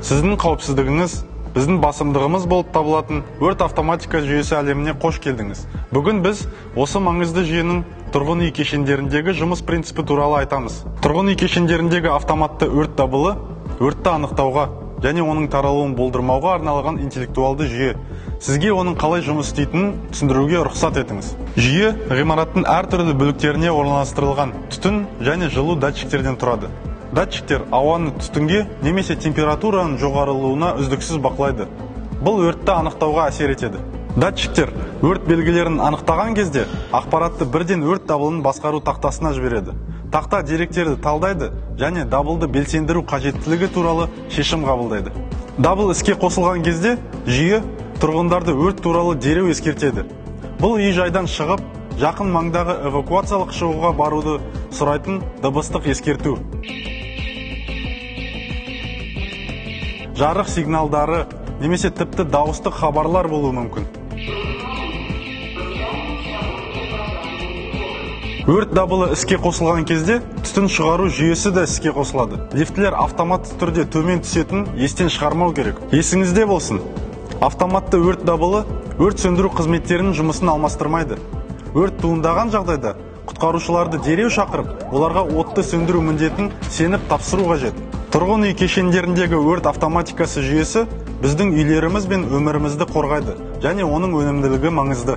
Сіздің қауіпсіздігіңіз біздің басымдығымыз болып табылатын өрт автоматика жүйесі әлеміне қош келдіңіз. Бүгін біз осы маңызды жүйенің тұрғын үй кешендеріндегі жұмыс принципі туралы айтамыз. Тұрғын үй кешендеріндегі автоматты өрт дабылы өртті анықтауға және оның таралуын болдырмауға арналған интеллектуалды жүйе. Сізге оның қалай жұмыс істейтінін түсіндіруге рұқсат етіңіз. Жүйе ғимараттың әртүрлі бөліктеріне орналастырылған түтін және жылу датчиктерден тұрады. Датчиктер ауаны түтінге немесе температураның жоғарылауына үздіксіз бақылайды. Бұл өртті анықтауға әсер етеді. Датчиктер өрт белгілерін анықтаған кезде ақпаратты бірден өрт дабылын басқару тақтасына жібереді. Тақта деректерді талдайды және дабылды белсендіру қажеттілігі туралы шешім қабылдайды. Дабыл іске қосылған кезде жүйе тұрғындарды өрт туралы дереу ескертеді. Бұл үй-жайдан шығып, жақын маңдағы эвакуациялық шығуға баруды сұрайтын дыбыстық ескерту. Жарық сигналдары немесе тіпті дауыстық хабарлар болуы мүмкін. Өрт дабылы іске қосылған кезде түтін шығару жүйесі де іске қосылады. Лифтілер автоматты түрде төмен түсетін естен шығармау керек. Есіңізде болсын, автоматты өрт дабылы өрт сөндіру қызметтерінің жұмысын алмастырмайды. Өрт туындаған жағдайда құтқарушыларды дереу шақырып, оларға отты сөндіру міндетін сеніп тапсыру қажет. Тұрғын үй кешендеріндегі өрт автоматикасы жүйесі біздің үйлеріміз бен өмірімізді қорғайды және оның өнімділігі маңызды.